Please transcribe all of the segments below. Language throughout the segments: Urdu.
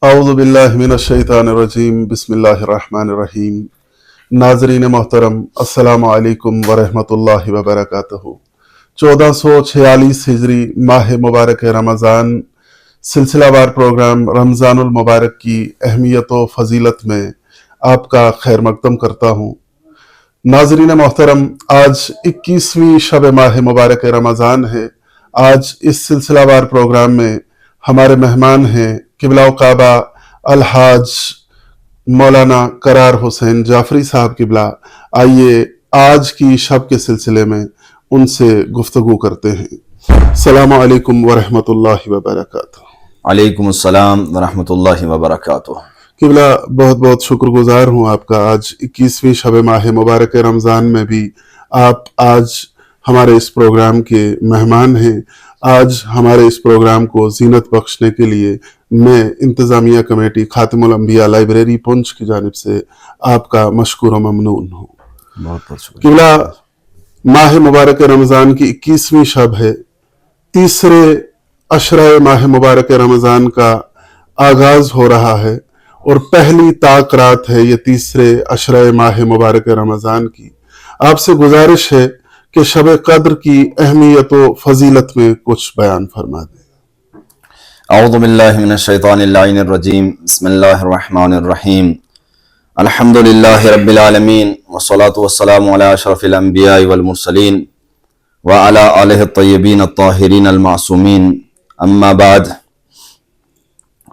اعوذ باللہ من الشیطان الرجیم، بسم اللہ الرحمن الرحیم۔ ناظرین محترم، السلام علیکم ورحمۃ اللہ وبرکاتہ۔ 1446 ہجری ماہ مبارک رمضان سلسلہ وار پروگرام رمضان المبارک کی اہمیت و فضیلت میں آپ کا خیر مقدم کرتا ہوں۔ ناظرین محترم، آج 21ویں شب ماہ مبارک رمضان ہے۔ آج اس سلسلہ وار پروگرام میں ہمارے مہمان ہیں قبلہ و کعبہ الحاج مولانا قرار حسین جعفری صاحب قبلہ۔ آئیے آج کی شب کے سلسلے میں ان سے گفتگو کرتے ہیں۔ السلام علیکم ورحمۃ اللہ وبرکاتہ۔ علیکم السلام ورحمۃ اللہ وبرکاتہ۔ قبلہ، بہت بہت شکر گزار ہوں آپ کا۔ آج 21ویں شب ماہ مبارک رمضان میں بھی آپ آج ہمارے اس پروگرام کے مہمان ہیں۔ آج ہمارے اس پروگرام کو زینت بخشنے کے لیے میں انتظامیہ کمیٹی خاتم الانبیاء لائبریری پونچھ کی جانب سے آپ کا مشکور و ممنون ہوں۔ بہت بہت شکریہ۔ قبلہ، ماہ مبارک رمضان کی 21ویں شب ہے۔ تیسرے عشرہ ماہ مبارک رمضان کا آغاز ہو رہا ہے اور پہلی طاق رات ہے یہ تیسرے عشرہ ماہ مبارک رمضان کی۔ آپ سے گزارش ہے کہ شب قدر کی اہمیت و فضیلت میں کچھ بیان فرما دیں۔ اعوذ باللہ من الشیطان اللعین الرجیم، بسم اللہ الرحمن الرحیم۔ الحمد للہ رب العالمین، والصلاة والسلام علی اشرف الانبیاء والمرسلین وعلی آلہ الطیبین الطاہرین المعصومین، اما بعد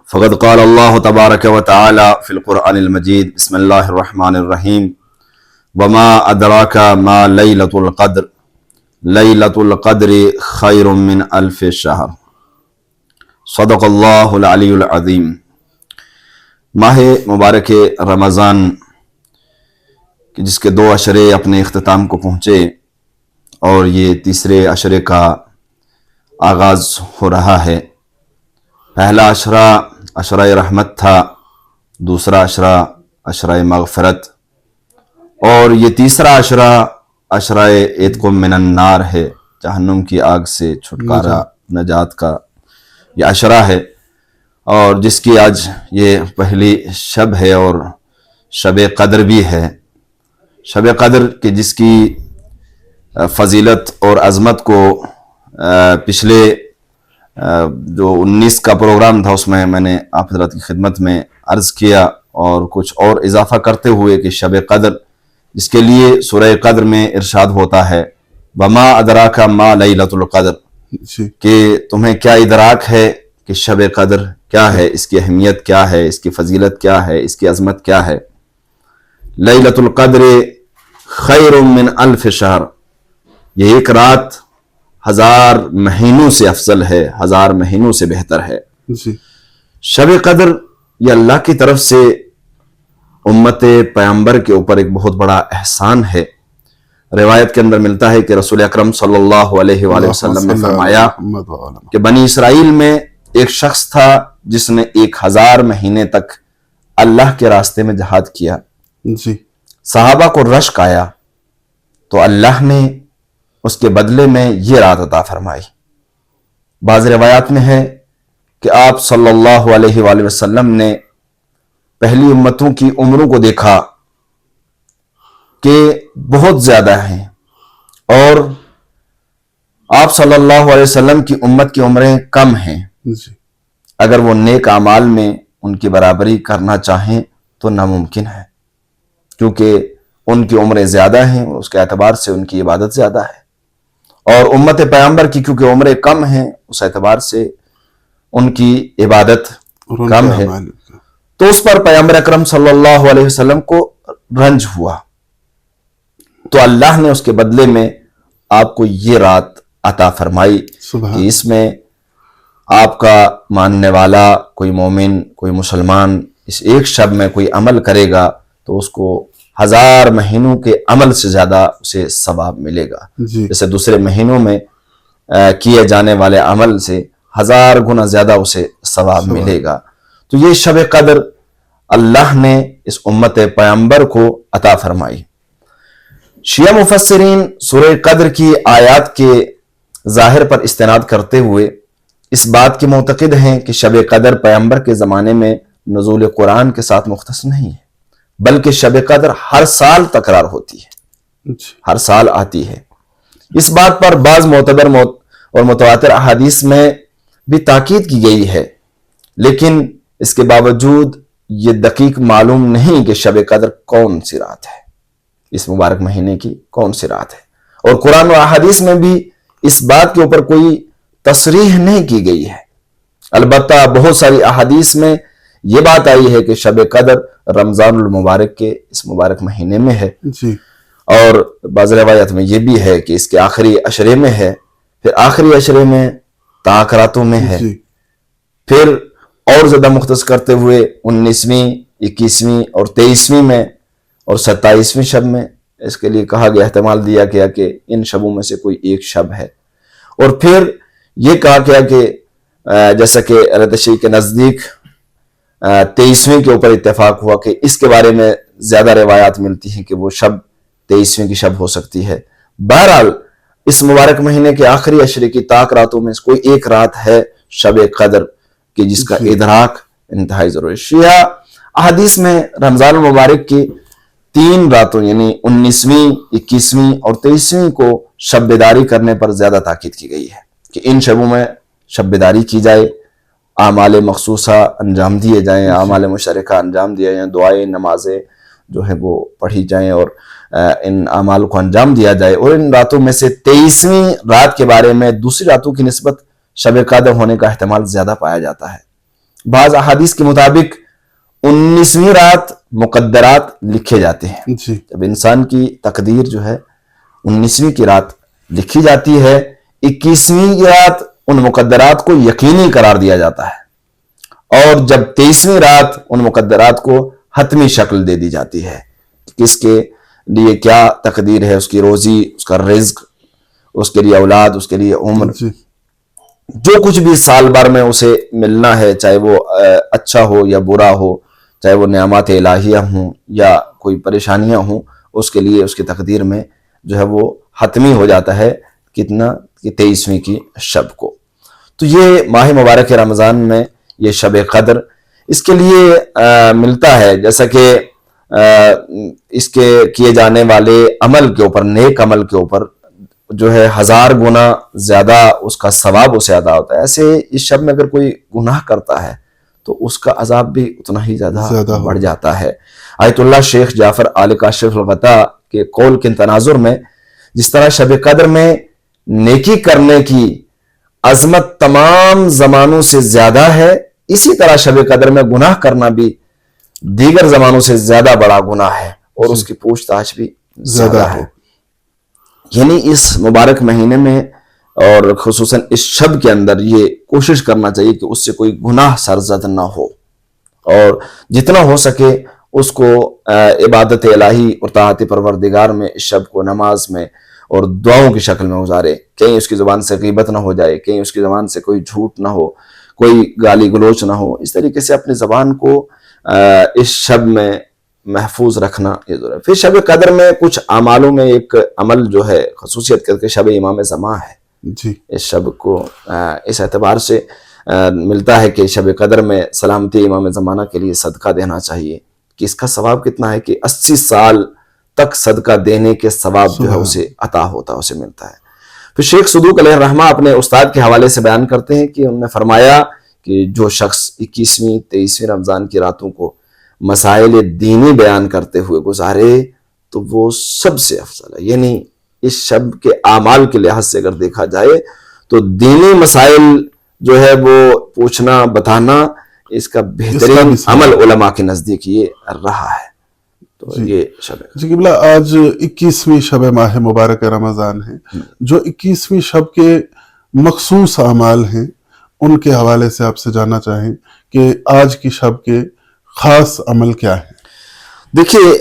فقد قال اللہ تبارک و تعالی فی القرآن المجید، بسم اللہ الرحمن الرحیم، وما ادراک ما لیلۃ القدر، لیلۃ القدر خیر من الف شہر، صدق اللہ العلی العظیم۔ ماہ مبارک رمضان جس کے 2 عشرے اپنے اختتام کو پہنچے اور یہ تیسرے عشرے کا آغاز ہو رہا ہے۔ پہلا عشرہ عشرہ رحمت تھا، دوسرا عشرہ عشرہ مغفرت، اور یہ تیسرا عشرہ عشرہ عتق من النار ہے، جہنم کی آگ سے چھٹکارا، نجات کا یہ عشرہ ہے، اور جس کی آج یہ پہلی شب ہے اور شب قدر بھی ہے۔ شب قدر کہ جس کی فضیلت اور عظمت کو پچھلے جو 19 کا پروگرام تھا اس میں نے آپ حضرات کی خدمت میں عرض کیا، اور کچھ اور اضافہ کرتے ہوئے کہ شب قدر جس کے لیے سورہ قدر میں ارشاد ہوتا ہے وما ادراک ما لیلۃ القدر، کہ تمہیں کیا ادراک ہے کہ شب قدر کیا ہے، اس کی اہمیت کیا ہے، اس کی فضیلت کیا ہے، اس کی عظمت کیا ہے۔ لیلۃ القدر خیر من الف شہر، یہ ایک رات 1000 مہینوں سے افضل ہے، 1000 مہینوں سے بہتر ہے۔ شب قدر یہ اللہ کی طرف سے امت پیغمبر کے اوپر ایک بہت بڑا احسان ہے۔ روایت کے اندر ملتا ہے کہ رسول اکرم صلی اللہ علیہ وآلہ وسلم نے فرمایا کہ بنی اسرائیل میں ایک شخص تھا جس نے 1000 مہینے تک اللہ کے راستے میں جہاد کیا۔ صحابہ کو رشک آیا تو اللہ نے اس کے بدلے میں یہ رات عطا فرمائی۔ بعض روایات میں ہے کہ آپ صلی اللہ علیہ وآلہ وسلم نے پہلی امتوں کی عمروں کو دیکھا کہ بہت زیادہ ہیں، اور آپ صلی اللہ علیہ وسلم کی امت کی عمریں کم ہیں۔ اگر وہ نیک اعمال میں ان کی برابری کرنا چاہیں تو ناممکن ہے، کیونکہ ان کی عمریں زیادہ ہیں اور اس کے اعتبار سے ان کی عبادت زیادہ ہے، اور امت پیغمبر کی کیونکہ عمریں کم ہیں اس اعتبار سے ان کی عبادت کم ہے، تو اس پر پیغمبر اکرم صلی اللہ علیہ وسلم کو رنج ہوا، تو اللہ نے اس کے بدلے میں آپ کو یہ رات عطا فرمائی کہ اس میں آپ کا ماننے والا کوئی مومن، کوئی مسلمان اس ایک شب میں کوئی عمل کرے گا تو اس کو 1000 مہینوں کے عمل سے زیادہ اسے ثواب ملے گا۔ جیسے دوسرے مہینوں میں کیے جانے والے عمل سے 1000 گنا زیادہ اسے ثواب ملے گا۔ تو یہ شب قدر اللہ نے اس امت پیغمبر کو عطا فرمائی۔ شیعہ مفسرین سورہ قدر کی آیات کے ظاہر پر استناد کرتے ہوئے اس بات کے معتقد ہیں کہ شب قدر پیغمبر کے زمانے میں نزول قرآن کے ساتھ مختص نہیں ہے، بلکہ شب قدر ہر سال تکرار ہوتی ہے، ہر سال آتی ہے۔ اس بات پر بعض معتبر اور متواتر احادیث میں بھی تاکید کی گئی ہے، لیکن اس کے باوجود یہ دقیق معلوم نہیں کہ شب قدر کون سی رات ہے، اس مبارک مہینے کی کون سی رات ہے، اور قرآن و احادیث میں بھی اس بات کے اوپر کوئی تصریح نہیں کی گئی ہے۔ البتہ بہت ساری احادیث میں یہ بات آئی ہے کہ شب قدر رمضان المبارک کے اس مبارک مہینے میں ہے، اور بعض روایت میں یہ بھی ہے کہ اس کے آخری عشرے میں ہے، پھر آخری عشرے میں طاق راتوں میں ہے، پھر اور زیادہ مختص کرتے ہوئے 19ویں، 21ویں اور 23ویں میں اور 27ویں شب میں۔ اس کے لیے کہا گیا، احتمال دیا گیا کہ ان شبوں میں سے کوئی ایک شب ہے، اور پھر یہ کہا گیا کہ جیسا کہ ردشی کے نزدیک 23ویں کے اوپر اتفاق ہوا کہ اس کے بارے میں زیادہ روایات ملتی ہیں کہ وہ شب 23ویں کی شب ہو سکتی ہے۔ بہرحال اس مبارک مہینے کے آخری عشرے کی طاق راتوں میں کوئی ایک رات ہے شب قدر کی، جس کا ادراک انتہائی ضروری ہے۔ شیعہ احادیث میں رمضان المبارک کی 3 راتوں یعنی 19ویں، 21ویں اور 23ویں کو شب بیداری کرنے پر زیادہ تاکید کی گئی ہے کہ ان شبوں میں شب بیداری کی جائے، اعمال مخصوصہ انجام دیے جائیں، اعمال مشترکہ انجام دیے جائیں، دعائیں، نمازیں جو ہیں وہ پڑھی جائیں اور ان اعمال کو انجام دیا جائے۔ اور ان راتوں میں سے 23ویں رات کے بارے میں دوسری راتوں کی نسبت شب قدر ہونے کا احتمال زیادہ پایا جاتا ہے۔ بعض احادیث کے مطابق 19ویں رات مقدرات لکھے جاتے ہیں، جب انسان کی تقدیر جو ہے 19ویں کی رات لکھی جاتی ہے، 21ویں کی رات ان مقدرات کو یقینی قرار دیا جاتا ہے، اور جب 23ویں رات ان مقدرات کو حتمی شکل دے دی جاتی ہے، کس کے لیے کیا تقدیر ہے، اس کی روزی، اس کا رزق، اس کے لیے اولاد، اس کے لیے عمر، جو کچھ بھی سال بھر میں اسے ملنا ہے، چاہے وہ اچھا ہو یا برا ہو، چاہے وہ نعمات الہیہ ہوں یا کوئی پریشانیاں ہوں، اس کے لیے اس کی تقدیر میں جو ہے وہ حتمی ہو جاتا ہے کتنا کہ 23ویں کی شب کو۔ تو یہ ماہ مبارک رمضان میں یہ شب قدر اس کے لیے ملتا ہے، جیسا کہ اس کے کیے جانے والے عمل کے اوپر، نیک عمل کے اوپر جو ہے 1000 گنا زیادہ اس کا ثواب اسے ادا ہوتا ہے۔ ایسے اس شب میں اگر کوئی گناہ کرتا ہے تو اس کا عذاب بھی اتنا ہی زیادہ بڑھ جاتا ہے۔ آیت اللہ شیخ جعفر آل کاشف الغطا کے قول کے تناظر میں جس طرح شب قدر میں نیکی کرنے کی عظمت تمام زمانوں سے زیادہ ہے، اسی طرح شب قدر میں گناہ کرنا بھی دیگر زمانوں سے زیادہ بڑا گناہ ہے، اور اس کی پوچھ تاچھ بھی زیادہ ہے۔ یعنی اس مبارک مہینے میں اور خصوصاً اس شب کے اندر یہ کوشش کرنا چاہیے کہ اس سے کوئی گناہ سرزد نہ ہو، اور جتنا ہو سکے اس کو عبادت الہی اور طاعت پروردگار میں اس شب کو نماز میں اور دعاؤں کی شکل میں گزارے، کہیں اس کی زبان سے غیبت نہ ہو جائے، کہیں اس کی زبان سے کوئی جھوٹ نہ ہو، کوئی گالی گلوچ نہ ہو۔ اس طریقے سے اپنی زبان کو اس شب میں محفوظ رکھنا یہ ضروری ہے۔ پھر شب قدر میں کچھ اعمالوں میں ایک عمل جو ہے خصوصیت کر کے شب امام زمان ہے، اس شب کو اس اعتبار سے ملتا ہے کہ شب قدر میں سلامتی امام زمانہ کے لیے صدقہ دینا چاہیے، کہ اس کا ثواب کتنا ہے کہ 80 سال تک صدقہ دینے کے ثواب جو ہے اسے عطا ہوتا ہے، اسے ملتا ہے۔ پھر شیخ صدوق علیہ الرحمہ اپنے استاد کے حوالے سے بیان کرتے ہیں کہ انہوں نے فرمایا کہ جو شخص 21ویں 23ویں رمضان کی راتوں کو مسائل دینی بیان کرتے ہوئے گزارے تو وہ سب سے افضل ہے۔ یعنی اس شب کے اعمال کے لحاظ سے اگر دیکھا جائے تو دینی مسائل جو ہے وہ پوچھنا، بتانا، اس کا بہترین عمل علماء کے نزدیک یہ رہا ہے۔ تو یہ شب ہے جی قبلہ، آج 21ویں شب ماہ مبارک رمضان ہے، جو 21ویں شب کے مخصوص اعمال ہیں ان کے حوالے سے آپ سے جاننا چاہیں کہ آج کی شب کے خاص عمل کیا ہیں؟ دیکھیے،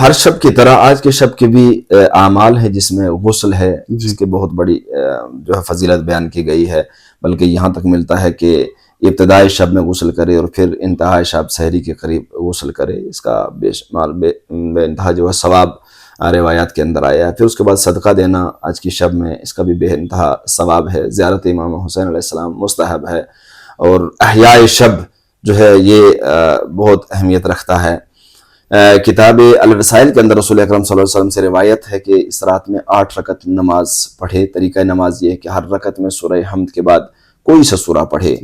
ہر شب کی طرح آج کے شب کے بھی اعمال ہیں، جس میں غسل ہے، جس کی بہت بڑی جو ہے فضیلت بیان کی گئی ہے، بلکہ یہاں تک ملتا ہے کہ ابتدائی شب میں غسل کرے اور پھر انتہائی شب سحری کے قریب غسل کرے، اس کا بے شمار بے انتہا جو ہے ثواب روایات کے اندر آیا ہے۔ پھر اس کے بعد صدقہ دینا آج کی شب میں، اس کا بھی بے انتہا ثواب ہے۔ زیارت امام حسین علیہ السلام مستحب ہے، اور احیاء شب جو ہے یہ بہت اہمیت رکھتا ہے۔ کتاب الرسائل کے اندر رسول اکرم صلی اللہ علیہ وسلم سے روایت ہے کہ اس رات میں 8 رکعت نماز پڑھے۔ طریقہ نماز یہ ہے کہ ہر رکعت میں سورہ حمد کے بعد کوئی سا سورہ پڑھے۔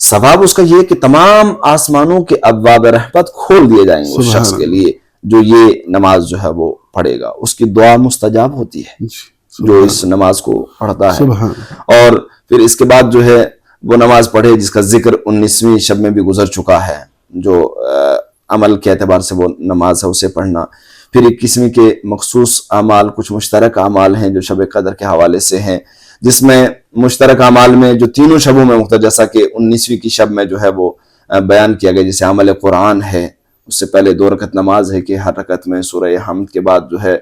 ثواب اس کا یہ کہ تمام آسمانوں کے ابواب رحمت کھول دیے جائیں گے اس شخص کے لیے جو یہ نماز جو ہے وہ پڑھے گا۔ اس کی دعا مستجاب ہوتی ہے جو اس نماز کو پڑھتا ہے۔ اور پھر اس کے بعد جو ہے وہ نماز پڑھے جس کا ذکر 19ویں شب میں بھی گزر چکا ہے، جو عمل کے اعتبار سے وہ نماز ہے اسے پڑھنا۔ پھر 21ویں کے مخصوص اعمال، کچھ مشترک اعمال ہیں جو شب قدر کے حوالے سے ہیں، جس میں مشترک اعمال میں جو تینوں شبوں میں مختلف، جیسا کہ 19ویں کی شب میں جو ہے وہ بیان کیا گیا، جیسے عمل قرآن ہے، اس سے پہلے 2 رکعت نماز ہے کہ ہر رکعت میں سورہ حمد کے بعد جو ہے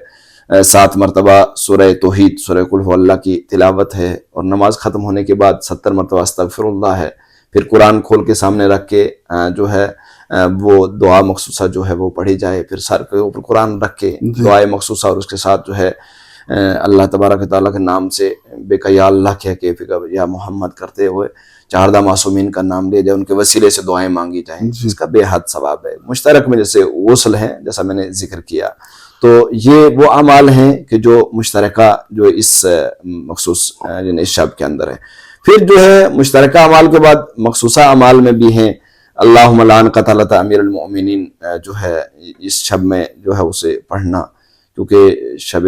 7 مرتبہ سورہ توحید، سورہ قل هو اللہ کی تلاوت ہے، اور نماز ختم ہونے کے بعد 70 مرتبہ استغفر اللہ ہے۔ پھر قرآن کھول کے سامنے رکھ کے جو ہے وہ دعا مخصوصہ جو ہے وہ پڑھی جائے، پھر سر کے اوپر قرآن رکھ کے دعائے مخصوصہ، اور اس کے ساتھ جو ہے اللہ تبارک و تعالیٰ کے نام سے بے کہ یا اللہ کہہ کے یا محمد کرتے ہوئے 4 معصومین کا نام لے جائے، ان کے وسیلے سے دعائیں مانگی جائیں، اس کا بے حد ثواب ہے۔ مشترک میں جیسے غسل ہے، جیسا میں نے ذکر کیا، تو یہ وہ اعمال ہیں کہ جو مشترکہ جو اس مخصوص یعنی اس شب کے اندر ہے۔ پھر جو ہے مشترکہ اعمال کے بعد مخصوصہ اعمال میں بھی ہیں اللہم لعن قتلۃ امیر المؤمنین، جو ہے اس شب میں جو ہے اسے پڑھنا، کیونکہ شب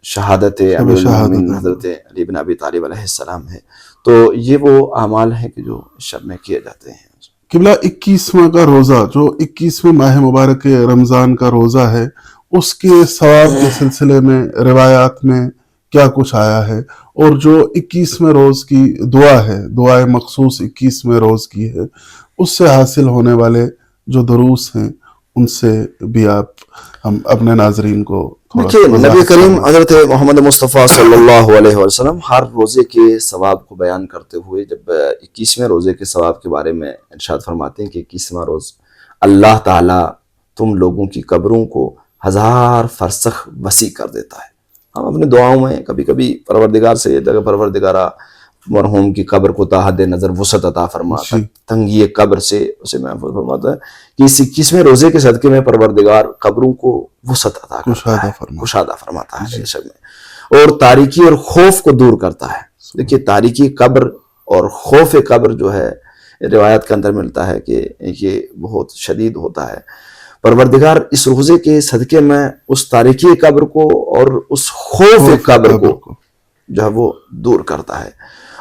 شہادت امیر المؤمنین حضرت علی بن ابی طالب علیہ السلام ہے، تو یہ وہ اعمال ہیں کہ جو اس شب میں کیے جاتے ہیں۔ قبلہ 21واں کا روزہ، جو 21ویں ماہ مبارک رمضان کا روزہ ہے، اس کے ثواب کے سلسلے میں روایات میں کیا کچھ آیا ہے، اور جو 21ویں روز کی دعا ہے، دعائے مخصوص 21ویں روز کی ہے، اس سے حاصل ہونے والے جو دروس ہیں ان سے بھی آپ ہم اپنے ناظرین کو دیکھیے، نبی کریم حضرت محمد مصطفیٰ صلی اللہ علیہ وسلم ہر روزے کے ثواب کو بیان کرتے ہوئے جب 21ویں روزے کے ثواب کے بارے میں ارشاد فرماتے ہیں کہ 21واں روز اللہ تعالیٰ تم لوگوں کی قبروں کو 1000 فرسخ وسیع کر دیتا ہے۔ ہم اپنے دعاؤں میں کبھی کبھی پروردگار سے یہ جگہ پروردگارہ مرحوم کی قبر کو تا حد نظر وسعت عطا فرماتا ہے، تنگی قبر سے اسے محفوظ فرماتا ہے کہ اس 21ویں روزے کے صدقے میں پروردگار قبروں کو وسعت عطا کرتا ہے، کشادہ فرماتا ہے شب میں، اور تاریکی اور خوف کو دور کرتا ہے۔ دیکھیے، تاریکی قبر اور خوف قبر جو ہے روایت کے اندر ملتا ہے کہ یہ بہت شدید ہوتا ہے۔ پروردگار اس روزے کے صدقے میں اس تاریکی قبر کو اور اس خوف قبر کو جو ہے وہ دور کرتا ہے،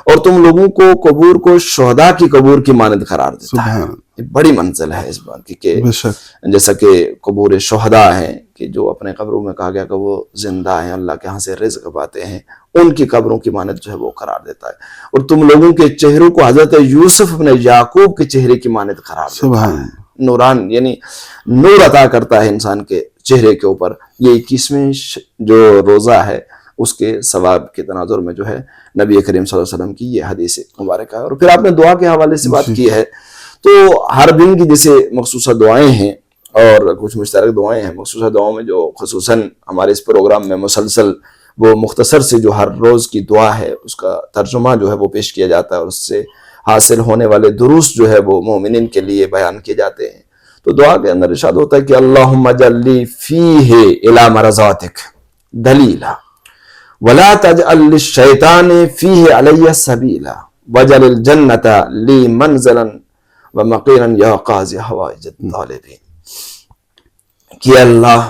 اور تم لوگوں کو قبور کو شہداء کی قبور کی مانند قرار دیتا ہے۔ یہ بڑی منزل ہے اس بات کی کہ جیسا کہ قبور شہداء ہیں کہ جو اپنے قبروں میں کہا گیا کہ وہ زندہ ہیں، اللہ کے ہاں سے رزق پاتے ہیں، ان کی قبروں کی مانند جو ہے وہ قرار دیتا ہے، اور تم لوگوں کے چہروں کو حضرت یوسف بن یعقوب کے چہرے کی مانند قرار دیتا ہے۔ نوران یعنی نور عطا کرتا ہے انسان کے چہرے کے اوپر۔ یہ 21ویں جو روزہ ہے اس کے ثواب کے تناظر میں جو ہے نبی کریم صلی اللہ علیہ وسلم کی یہ حدیث مبارکہ ہے۔ اور پھر آپ نے دعا کے حوالے سے بات کی ہے، تو ہر دن کی جیسے مخصوصہ دعائیں ہیں اور کچھ مشترک دعائیں ہیں، مخصوصہ دعاؤں میں جو خصوصاً ہمارے اس پروگرام میں مسلسل وہ مختصر سے جو ہر روز کی دعا ہے اس کا ترجمہ جو ہے وہ پیش کیا جاتا ہے، اور اس سے حاصل ہونے والے دروس جو ہے وہ مومنین کے لیے بیان کیے جاتے ہیں۔ تو دعا کے اندر ارشاد ہوتا ہے کہ اللہم اجعل لی فیہ الی مرضاتک دلیلا ولا تجعل للشیطان فیہ علی سبیلا واجعل الجنۃ لی منزلا ومقیلا یا قاضی حوائج الطالبین، کہ اللہ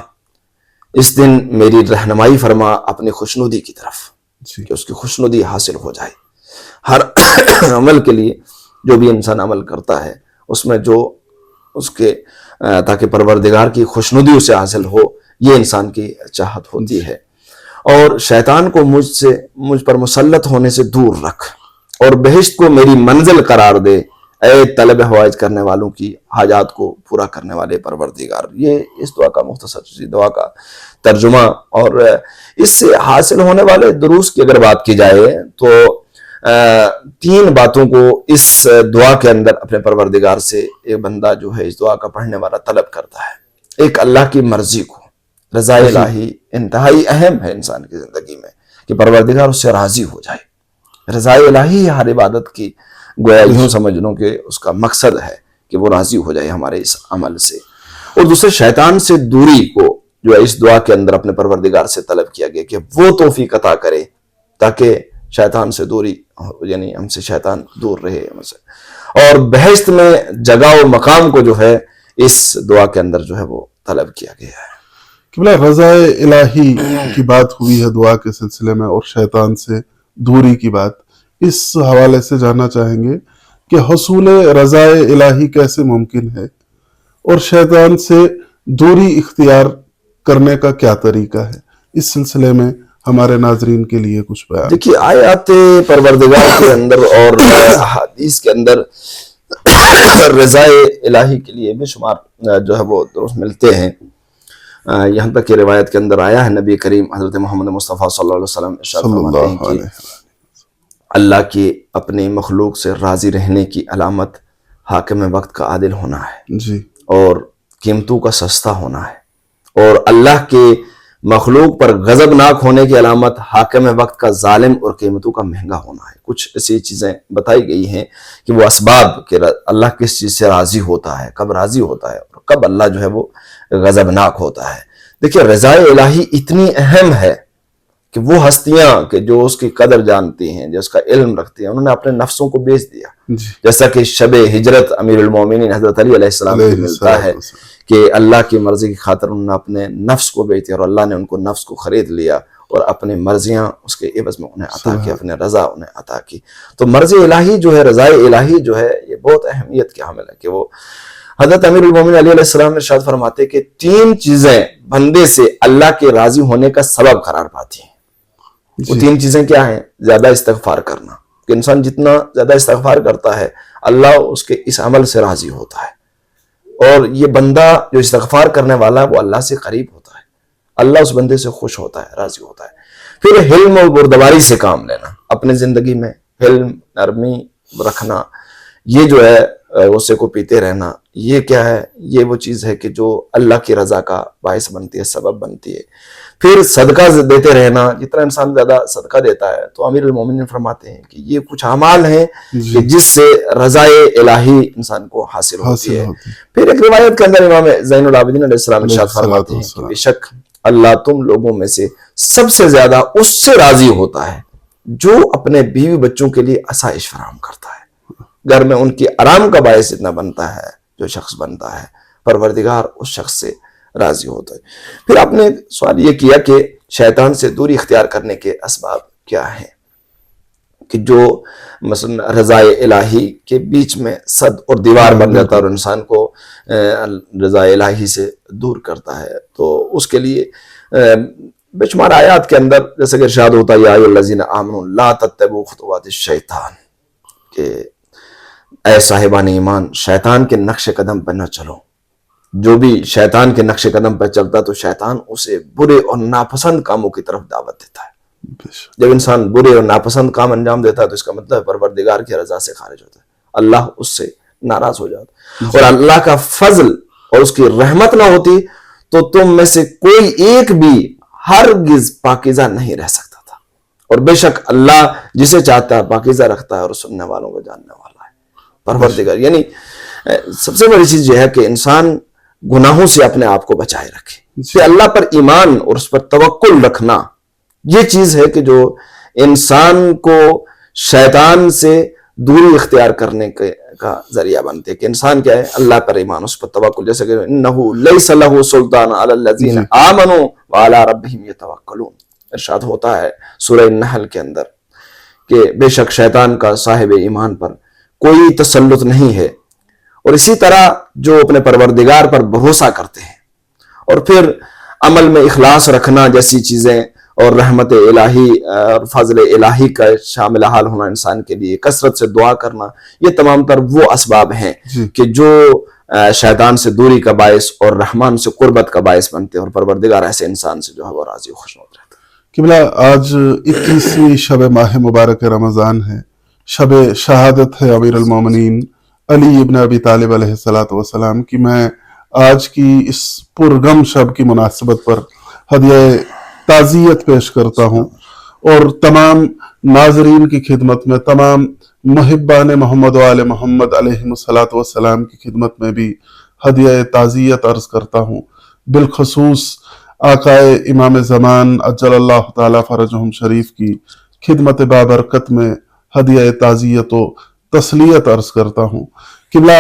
اس دن میری رہنمائی فرما اپنی خوشنودی کی طرف، کہ اس کی خوشنودی حاصل ہو جائے۔ ہر عمل کے لیے جو بھی انسان عمل کرتا ہے اس میں جو اس کے تاکہ پروردگار کی خوشنودی اسے حاصل ہو، یہ انسان کی چاہت ہوتی ہے۔ اور شیطان کو مجھ پر مسلط ہونے سے دور رکھ، اور بہشت کو میری منزل قرار دے، اے طلب حوائج کرنے والوں کی حاجات کو پورا کرنے والے پروردگار۔ یہ اس دعا کا مختصر دعا کا ترجمہ، اور اس سے حاصل ہونے والے دروس کی اگر بات کی جائے تو 3 باتوں کو اس دعا کے اندر اپنے پروردگار سے ایک بندہ جو ہے اس دعا کا پڑھنے والا طلب کرتا ہے۔ ایک اللہ کی مرضی کو، رضا الہی انتہائی اہم ہے انسان کی زندگی میں کہ پروردگار اس سے راضی ہو جائے۔ رضا الہی ہر عبادت کی گویا یوں سمجھ لوں کہ اس کا مقصد ہے کہ وہ راضی ہو جائے ہمارے اس عمل سے. اور دوسرے شیطان سے دوری کو جو ہے اس دعا کے اندر اپنے پروردگار سے طلب کیا گیا کہ وہ توفیق عطا کرے تاکہ شیطان سے دوری یعنی ہم سے شیطان دور رہے ہم سے. اور بہشت میں جگہ و مقام کو جو ہے اس دعا کے اندر جو ہے وہ طلب کیا گیا ہے. قبلہ رضا الہی کی بات ہوئی ہے دعا کے سلسلے میں اور شیطان سے دوری کی بات. اس حوالے سے جاننا چاہیں گے کہ حصول رضا الہی کیسے ممکن ہے اور شیطان سے دوری اختیار کرنے کا کیا طریقہ ہے. اس سلسلے میں ہمارے ناظرین کے لیے کچھ بیان. دیکھیے آیات پروردگار کے اندر اور احادیث کے اندر رضا الہی کے لیے بے شمار جو ہے وہ درست ملتے ہیں. یہاں تک کہ روایت کے اندر آیا ہے نبی کریم حضرت محمد مصطفیٰ صلی اللہ علیہ وسلم ارشاد فرماتے ہیں کہ اللہ کے اپنے مخلوق سے راضی رہنے کی علامت حاکم وقت کا عادل ہونا ہے جی اور قیمتوں کا سستا ہونا ہے. اور اللہ کے مخلوق پر غضبناک ہونے کی علامت حاکم وقت کا ظالم اور قیمتوں کا مہنگا ہونا ہے. کچھ ایسی چیزیں بتائی گئی ہیں کہ وہ اسباب کہ اللہ کس چیز سے راضی ہوتا ہے, کب راضی ہوتا ہے اور کب اللہ جو ہے وہ غضبناک ہوتا ہے. دیکھیے رضا الہی اتنی اہم ہے کہ وہ ہستیاں کہ جو اس کی قدر جانتی ہیں, جو اس کا علم رکھتی ہیں, انہوں نے اپنے نفسوں کو بیچ دیا. جیسا کہ شب ہجرت امیر المومنین حضرت علی علیہ السلام کو ملتا ہے کہ اللہ کی مرضی کی خاطر انہوں نے اپنے نفس کو بیچ دیا اور اللہ نے ان کو نفس کو خرید لیا اور اپنی مرضیاں اس کے عوض میں انہیں عطا کی, اپنے رضا انہیں عطا کی. تو مرضی الہی جو ہے, رضا الہی جو ہے, یہ بہت اہمیت کی حامل ہے کہ وہ حضرت امیر المومنین علی علیہ السلام ارشاد فرماتے کہ 3 چیزیں بندے سے اللہ کے راضی ہونے کا سبب قرار پاتی ہیں. وہ 3 چیزیں کیا ہیں؟ زیادہ استغفار کرنا, کہ انسان جتنا زیادہ استغفار کرتا ہے اللہ اس کے اس عمل سے راضی ہوتا ہے. اور یہ بندہ جو استغفار کرنے والا ہے وہ اللہ سے قریب ہوتا ہے, اللہ اس بندے سے خوش ہوتا ہے, راضی ہوتا ہے. پھر حلم اور بردباری سے کام لینا, اپنے زندگی میں حلم نرمی رکھنا, یہ جو ہے غصے کو پیتے رہنا, یہ کیا ہے؟ یہ وہ چیز ہے کہ جو اللہ کی رضا کا باعث بنتی ہے, سبب بنتی ہے. پھر صدقہ دیتے رہنا, جتنا انسان زیادہ صدقہ دیتا ہے تو امیر المومنین فرماتے ہیں کہ یہ کچھ اعمال ہیں کہ جس سے رضا الہی انسان کو حاصل ہوتی ہے. پھر ایک روایت کے اندر امام زین العابدین علیہ السلام ارشاد فرماتے ہیں کہ بے شک اللہ تم لوگوں میں سے سب سے زیادہ اس سے راضی ہوتا ہے جو اپنے بیوی بچوں کے لیے آسائش فراہم کرتا ہے, گھر میں ان کی آرام کا باعث اتنا بنتا ہے. جو شخص بنتا ہے پروردگار اس شخص سے راضی ہوتا ہے. پھر آپ نے سوال یہ کیا کہ شیطان سے دوری اختیار کرنے کے اسباب کیا ہیں, کہ جو مثلا رضا الہی کے بیچ میں صد اور دیوار بن جاتا ہے اور انسان کو رضا الہی سے دور کرتا ہے. تو اس کے لیے بے شمار آیات کے اندر جیسے کہ ارشاد ہوتا ہے یا ایھا الذین آمنوا لا تتبعوا خطوات الشیطان, کہ اے صاحبان ایمان شیطان کے نقش قدم پر نہ چلو. جو بھی شیطان کے نقش قدم پر چلتا تو شیطان اسے برے اور ناپسند کاموں کی طرف دعوت دیتا ہے. جب انسان برے اور ناپسند کام انجام دیتا ہے تو اس کا مطلب پروردگار کی رضا سے خارج ہوتا ہے, اللہ اس سے ناراض ہو جاتا ہے. اور اللہ کا فضل اور اس کی رحمت نہ ہوتی تو تم میں سے کوئی ایک بھی ہرگز پاکیزہ نہیں رہ سکتا تھا. اور بے شک اللہ جسے چاہتا ہے پاکیزہ رکھتا ہے اور سننے والوں کو جاننے والا ہے پروردگار. یعنی سب سے بڑی چیز یہ ہے کہ انسان گناہوں سے اپنے آپ کو بچائے رکھے, پھر اللہ پر ایمان اور اس پر توکل رکھنا یہ چیز ہے کہ جو انسان کو شیطان سے دوری اختیار کرنے کا ذریعہ بنتے, کہ انسان کیا ہے اللہ پر ایمان, اس پر توکل. جیسے کہ انہ لیس لہ سلطان علی الذین آمنوا وعلی ربہم یتوکلون, ارشاد ہوتا ہے سورہ النحل کے اندر کہ بے شک شیطان کا صاحب ایمان پر کوئی تسلط نہیں ہے, اور اسی طرح جو اپنے پروردگار پر بھروسہ کرتے ہیں اور پھر عمل میں اخلاص رکھنا جیسی چیزیں اور رحمت الہی اور فضل الہی کا شامل حال ہونا انسان کے لیے, کثرت سے دعا کرنا, یہ تمام تر وہ اسباب ہیں کہ جو شیطان سے دوری کا باعث اور رحمان سے قربت کا باعث بنتے ہیں, اور پروردگار ایسے انسان سے جو ہے وہ راضی و خوشنود رہتا ہے. قبلہ آج 21ویں شب ماہ مبارک رمضان ہے, شب شہادت ہے امیر المومنین علی ابن ابی طالب علیہ السلام کی. میں آج کی اس پرغم شب کی مناسبت پر ہدیہ تعزیت پیش کرتا ہوں اور تمام ناظرین کی خدمت میں، تمام محبان محمد و آل محمد علیہم السلام کی خدمت میں بھی ہدیہ تعزیت عرض کرتا ہوں، بالخصوص آقائے امام زمان عجل اللہ تعالی فرجہم شریف کی خدمت بابرکت میں ہدیہ تعزیت و تسلیت عرض کرتا ہوں۔ قبلہ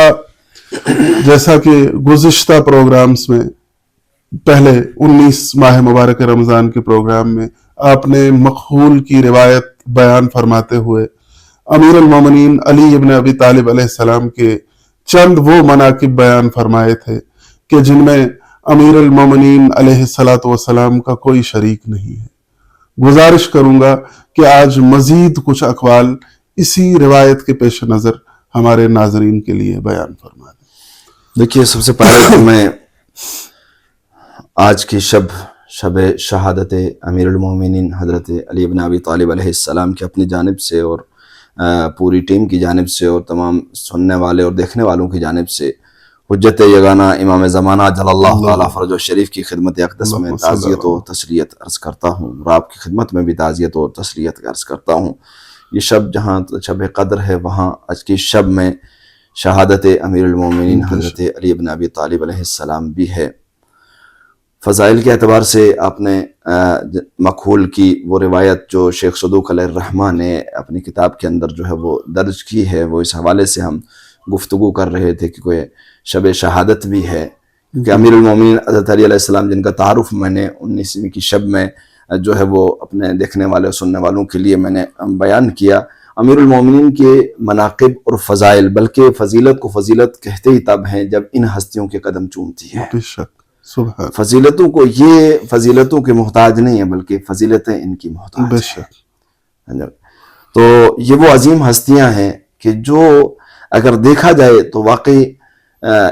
جیسا کہ گزشتہ پروگرامز میں، پہلے 19 ماہ مبارک رمضان کے پروگرام میں آپ نے مقبول کی روایت بیان فرماتے ہوئے امیر المومنین علی ابن ابی طالب علیہ السلام کے چند وہ مناقب بیان فرمائے تھے کہ جن میں امیر المومنین علیہ السلام کا کوئی شریک نہیں ہے۔ گزارش کروں گا کہ آج مزید کچھ اقوال اسی روایت کے پیش نظر ہمارے ناظرین کے لیے بیان فرما دیں۔ دیکھیے، سب سے پہلے تو میں آج کی شب شہادت امیر المومنین حضرت علی بن ابی طالب علیہ السلام کی اپنی جانب سے اور پوری ٹیم کی جانب سے اور تمام سننے والے اور دیکھنے والوں کی جانب سے حجت یگانہ امام زمانہ جل اللہ تعالیٰ فرج و شریف کی خدمت اقدس میں تعزیت و تسلیت عرض کرتا ہوں، اور آپ کی خدمت میں بھی تعزیت و تسلیت عرض کرتا ہوں۔ یہ شب جہاں شب قدر ہے، وہاں آج کی شب میں شہادت امیر المومنین حضرت علی بن ابی طالب علیہ السلام بھی ہے۔ فضائل کے اعتبار سے آپ نے مکحول کی وہ روایت جو شیخ صدوق علیہ الرحمہ نے اپنی کتاب کے اندر جو ہے وہ درج کی ہے، وہ اس حوالے سے ہم گفتگو کر رہے تھے کہ کوئی شب شہادت بھی ہے، کہ امیر المومنین حضرت علی علیہ السلام جن کا تعارف میں نے 19ویں کی شب میں جو ہے وہ اپنے دیکھنے والے اور سننے والوں کے لیے میں نے بیان کیا۔ امیر المومنین کے مناقب اور فضائل، بلکہ فضیلت کو فضیلت کہتے ہی تب ہیں جب ان ہستیوں کے قدم چومتی ہے۔ فضیلتوں کو، یہ فضیلتوں کے محتاج نہیں ہیں بلکہ فضیلتیں ان کی محتاج ہیں۔ تو یہ وہ عظیم ہستیاں ہیں کہ جو اگر دیکھا جائے تو واقعی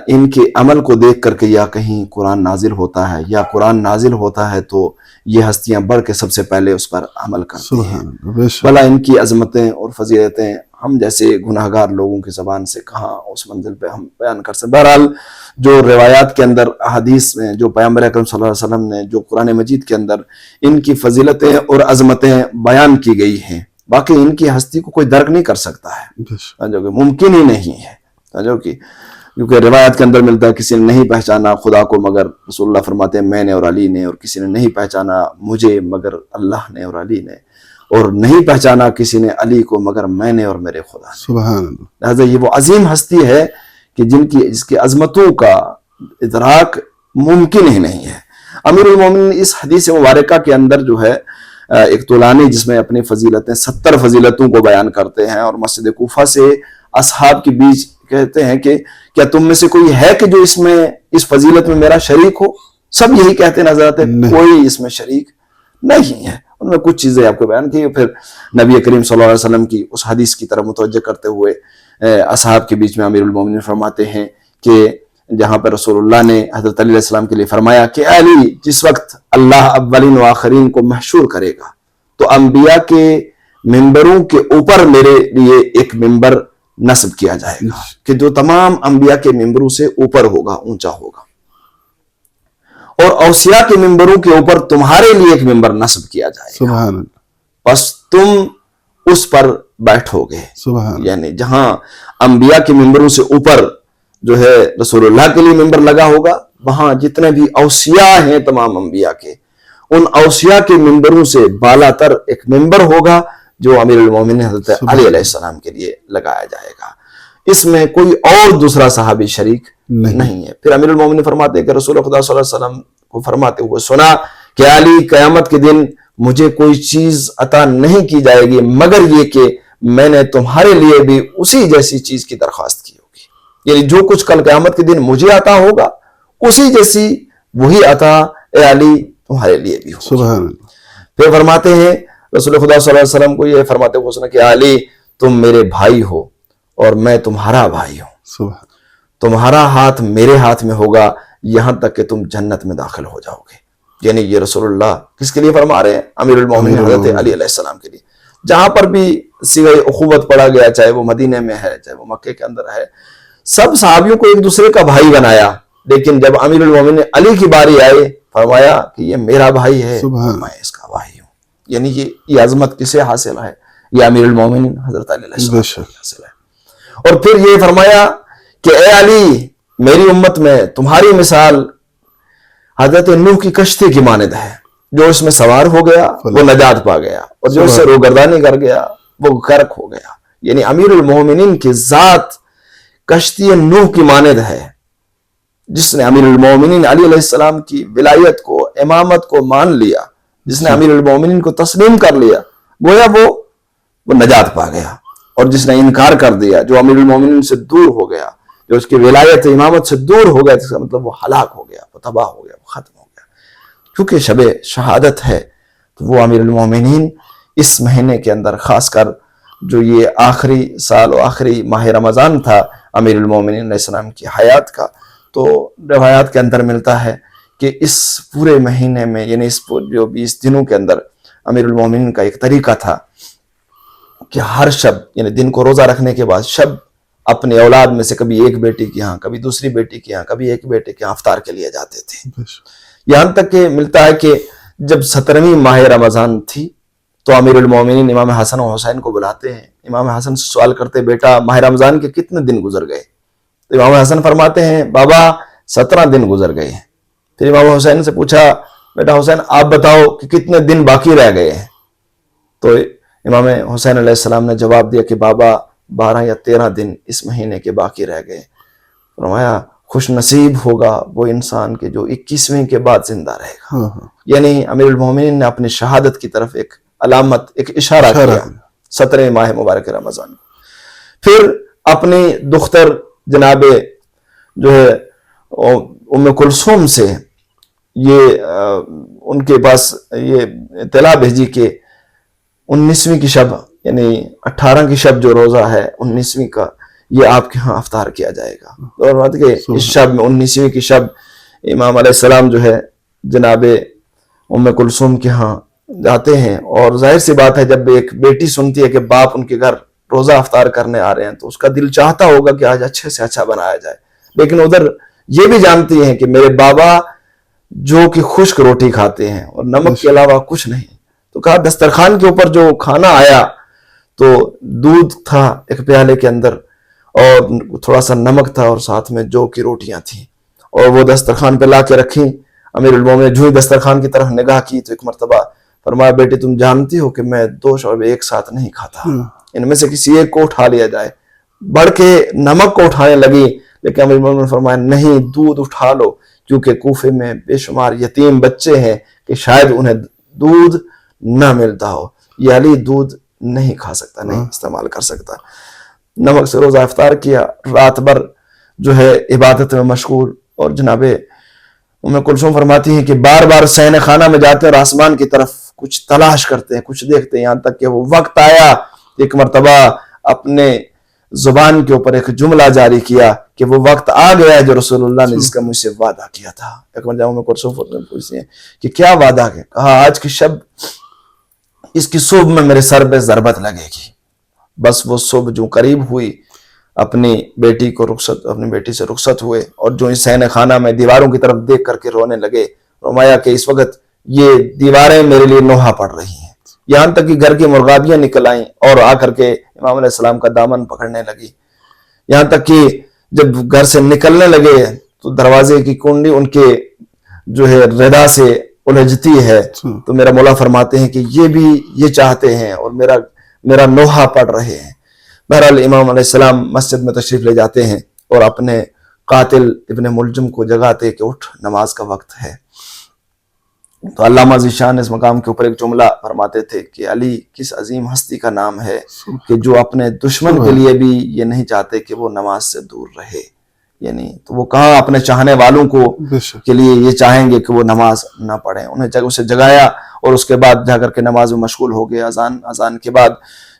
ان کے عمل کو دیکھ کر کے یا کہیں قرآن نازل ہوتا ہے یا قرآن نازل ہوتا ہے تو یہ ہستیاں بڑھ کے سب سے پہلے اس پر عمل کرتی ہیں۔ بھلا ان کی عظمتیں اور فضیلتیں ہم جیسے گناہگار لوگوں کی زبان سے کہاں اس منزل پہ ہم بیان کر سکتے۔ بہرحال جو روایات کے اندر، احادیث میں جو پیغمبر اکرم صلی اللہ علیہ وسلم نے جو قرآن مجید کے اندر ان کی فضیلتیں اور عظمتیں بیان کی گئی ہیں، باقی ان کی ہستی کو کوئی درک نہیں کر سکتا ہے، جو کہ ممکن ہی نہیں ہے، جو کہ کیونکہ روایت کے اندر ملتا ہے کسی نے نہیں پہچانا خدا کو مگر رسول اللہ فرماتے ہیں میں نے اور علی نے، اور کسی نے نہیں پہچانا مجھے مگر اللہ نے اور علی نے، اور نہیں پہچانا کسی نے علی کو مگر میں نے اور میرے خدا نے۔ سبحان اللہ۔ لہٰذا یہ وہ عظیم ہستی ہے کہ جس کی عظمتوں کا ادراک ممکن ہی نہیں ہے۔ امیر المومنین اس حدیث مبارکہ کے اندر جو ہے ایک طولانی، جس میں اپنی فضیلتیں 70 فضیلتوں کو بیان کرتے ہیں، اور مسجد کوفہ سے اصحاب کے بیچ کہتے ہیں کہ کیا تم میں سے کوئی ہے کہ جو اس فضیلت میں میرا شریک ہو؟ سب یہی کہتے نظر آتے ہیں، کوئی اس میں شریک نہیں ہے۔ ان میں کچھ چیزیں آپ کو بیان کی، پھر نبی کریم صلی اللہ علیہ وسلم کی اس حدیث کی طرف متوجہ کرتے ہوئے اصحاب کے بیچ میں امیر المومنین فرماتے ہیں کہ جہاں پر رسول اللہ نے حضرت علی علیہ السلام کے لیے فرمایا کہ علی، جس وقت اللہ اولین و آخرین کو محشور کرے گا تو انبیاء کے ممبروں کے اوپر میرے لیے ایک ممبر نصب کیا جائے گا کہ جو تمام انبیاء کے ممبروں سے اوپر ہوگا، اونچا ہوگا، اور اوصیاء کے ممبروں کے اوپر تمہارے لیے ایک ممبر نصب کیا جائے گا، سبحان اللہ، بس تم اس پر بیٹھو گے۔ سبحان، یعنی جہاں انبیاء کے ممبروں سے اوپر جو ہے رسول اللہ کے لیے ممبر لگا ہوگا، وہاں جتنے بھی اوصیاء ہیں تمام انبیاء کے، ان اوصیاء کے ممبروں سے بالا تر ایک ممبر ہوگا جو امیر المومنین حضرت علی علیہ السلام کے لیے لگایا جائے گا۔ اس میں کوئی اور دوسرا صحابی شریک نہیں ہے۔ پھر امیر المومنین فرماتے ہیں کہ رسول خدا صلی اللہ علیہ وسلم کو فرماتے ہوئے سنا کہ علی، قیامت کے دن مجھے کوئی چیز عطا نہیں کی جائے گی مگر یہ کہ میں نے تمہارے لیے بھی اسی جیسی چیز کی درخواست کی ہوگی، یعنی جو کچھ کل قیامت کے دن مجھے عطا ہوگا اسی جیسی وہی عطا اے علی تمہارے لیے بھی ہوگی۔ سبحان اللہ۔ پھر فرماتے ہیں رسول خدا صلی اللہ علیہ وسلم کو یہ فرماتے ہوئے سنا کہ علی، تم میرے بھائی ہو اور میں تمہارا بھائی ہوں، سبحان، تمہارا ہاتھ میرے ہاتھ میں ہوگا یہاں تک کہ تم جنت میں داخل ہو جاؤ گے۔ یعنی یہ رسول اللہ کس کے لیے فرما رہے ہیں؟ امیر المومنین حضرت علی علیہ السلام کے لیے۔ جہاں پر بھی صیغہ اخوت پڑھا گیا، چاہے وہ مدینے میں ہے چاہے وہ مکے کے اندر ہے، سب صحابیوں کو ایک دوسرے کا بھائی بنایا، لیکن جب امیر المومنین علی کی باری آئے فرمایا کہ یہ میرا بھائی ہے، میں اس کا بھائی ہوں۔ یعنی یہ عظمت کسے حاصل ہے؟ یہ امیر المومنین حضرت علی علیہ السلام کو حاصل ہے۔ اور پھر یہ فرمایا کہ اے علی، میری امت میں تمہاری مثال حضرت نوح کی کشتی کی مانند ہے، جو اس میں سوار ہو گیا وہ نجات پا گیا، اور جو اس سے روگردانی کر گیا وہ غرق ہو گیا۔ یعنی امیر المومنین کی ذات کشتی نوح کی مانند ہے۔ جس نے امیر المومنین علی علیہ السلام کی ولایت کو، امامت کو مان لیا، جس نے امیر المومنین کو تسلیم کر لیا، گویا وہ نجات پا گیا۔ اور جس نے انکار کر دیا، جو امیر المومنین سے دور ہو گیا، جو اس کی ولایت امامت سے دور ہو گیا، اس کا مطلب وہ ہلاک ہو گیا، وہ تباہ ہو گیا، وہ ختم ہو گیا۔ کیونکہ شب شہادت ہے تو وہ امیر المومنین اس مہینے کے اندر، خاص کر جو یہ آخری سال و آخری ماہ رمضان تھا امیر المومنین علیہ السلام کی حیات کا، تو روایات کے اندر ملتا ہے کہ اس پورے مہینے میں، یعنی اس جو 20 دنوں کے اندر امیر المومنین کا ایک طریقہ تھا کہ ہر شب، یعنی دن کو روزہ رکھنے کے بعد شب اپنے اولاد میں سے کبھی ایک بیٹی کے ہاں، کبھی دوسری بیٹی کے ہاں، کبھی ایک بیٹے کے ہاں افطار کے لیے جاتے تھے۔ یہاں تک کہ ملتا ہے کہ جب 17ویں ماہ رمضان تھی تو امیر المومنین امام حسن و حسین کو بلاتے ہیں، امام حسن سے سوال کرتے، بیٹا ماہ رمضان کے کتنے دن گزر گئے؟ تو امام حسن فرماتے ہیں، بابا 17 دن گزر گئے ہیں۔ پھر امام حسین سے پوچھا، بیٹا حسین آپ بتاؤ کہ کتنے دن باقی رہ گئے ہیں؟ تو امام حسین علیہ السلام نے جواب دیا کہ بابا 12 یا 13 دن اس مہینے کے باقی رہ گئے۔ فرمایا خوش نصیب ہوگا وہ انسان کے جو 21ویں کے بعد زندہ رہے گا۔ یعنی امیر المومنین نے اپنی شہادت کی طرف ایک علامت، ایک اشارہ کیا 17 ماہ مبارک رمضان۔ پھر اپنی دختر جناب جو ہے ام کلثوم سے یہ ان کے پاس یہ اطلاع بھیجی کہ 19ویں کی شب، یعنی 18 کی شب جو روزہ ہے 19ویں کا، یہ آپ کے ہاں افطار کیا جائے گا۔ اور بات کہ اس شب میں 19ویں کی شب امام علیہ السلام جو ہے جناب ام کلثوم کے ہاں جاتے ہیں، اور ظاہر سی بات ہے جب ایک بیٹی سنتی ہے کہ باپ ان کے گھر روزہ افطار کرنے آ رہے ہیں تو اس کا دل چاہتا ہوگا کہ آج اچھے سے اچھا بنایا جائے، لیکن ادھر یہ بھی جانتی ہیں کہ میرے بابا جو کہ خشک روٹی کھاتے ہیں اور نمک کے علاوہ کچھ نہیں۔ تو کہا دسترخوان کے اوپر جو کھانا آیا تو دودھ تھا ایک پیالے کے اندر، اور تھوڑا سا نمک تھا، اور ساتھ میں جو کی روٹیاں تھیں، اور وہ دسترخوان پہ لا کے رکھی۔ امیر المومنین جو ہی دسترخوان کی طرف نگاہ کی تو ایک مرتبہ فرمایا، بیٹی تم جانتی ہو کہ میں 2 شعبے ایک ساتھ نہیں کھاتا، ان میں سے کسی ایک کو اٹھا لیا جائے۔ بڑھ کے نمک کو اٹھانے لگی، لیکن امیر المومنین نے فرمایا نہیں، دودھ اٹھا لو، کیونکہ کوفے میں بے شمار یتیم بچے ہیں کہ شاید انہیں دودھ نہ ملتا ہو، یہ علی دودھ نہیں کھا سکتا، نہیں استعمال کر سکتا۔ نمک سے روزہ افطار کیا، رات بھر جو ہے عبادت میں مشغول، اور جناب ام کلثوم فرماتی ہیں کہ بار بار صحن خانہ میں جاتے اور آسمان کی طرف کچھ تلاش کرتے ہیں، کچھ دیکھتے ہیں، یہاں تک کہ وہ وقت آیا، ایک مرتبہ اپنے زبان کے اوپر ایک جملہ جاری کیا کہ وہ وقت آ گیا ہے جو رسول اللہ نے جس کا مجھ سے وعدہ کیا تھا۔ ایک مرتبہ ام کلثوم پوچھتی ہیں کہ کیا وعدہ ہے؟ کہا آج کی شب اس کی صبح میں میرے سر پہ ضربت لگے گی۔ بس وہ صبح جو قریب ہوئی، اپنی بیٹی سے رخصت ہوئے، اور جو اس صحن خانہ میں دیواروں کی طرف دیکھ کر کے رونے لگے۔ فرمایا کہ اس وقت یہ دیواریں میرے لیے نوحہ پڑ رہی ہیں، یہاں تک کہ گھر کی مرغابیاں نکل آئیں اور آ کر کے امام علیہ السلام کا دامن پکڑنے لگی، یہاں تک کہ جب گھر سے نکلنے لگے تو دروازے کی کنڈی ان کے جو ہے ردا سے الجھتی ہے، تو میرا مولا فرماتے ہیں کہ یہ بھی یہ چاہتے ہیں اور میرا نوحہ پڑھ رہے ہیں۔ بہرحال امام علیہ السلام مسجد میں تشریف لے جاتے ہیں اور اپنے قاتل ابن ملجم کو جگاتے کہ اٹھ نماز کا وقت ہے۔ تو علامہ ذیشان اس مقام کے اوپر ایک جملہ فرماتے تھے کہ علی کس عظیم ہستی کا نام ہے کہ جو اپنے دشمن کے لیے بھی یہ نہیں چاہتے کہ وہ نماز سے دور رہے، یعنی تو وہ کہاں اپنے چاہنے والوں کو کے لیے یہ چاہیں گے کہ وہ نماز نہ پڑھیں، انہیں اسے جگایا اور اس کے بعد جا کر کے نماز میں مشغول ہو گئے۔ اذان کے بعد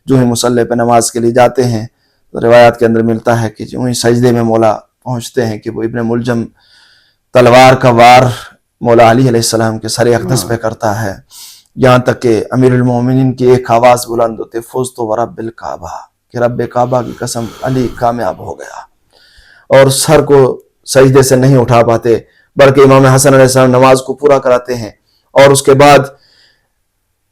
جو ہی مصلی پہ نماز کے لیے جاتے ہیں تو روایات کے اندر ملتا ہے کہ جو ہی سجدے میں مولا پہنچتے ہیں کہ وہ ابن ملجم تلوار کا وار مولا علی علیہ السلام کے سر اقدس پہ کرتا ہے، یہاں تک کہ امیر المومنین کی ایک آواز بلند ہوتے، فزت ورب الکعبہ، کہ رب کعبہ کی قسم علی کامیاب ہو گیا، اور سر کو سجدے سے نہیں اٹھا پاتے، بلکہ امام حسن علیہ السلام نماز کو پورا کراتے ہیں، اور اس کے بعد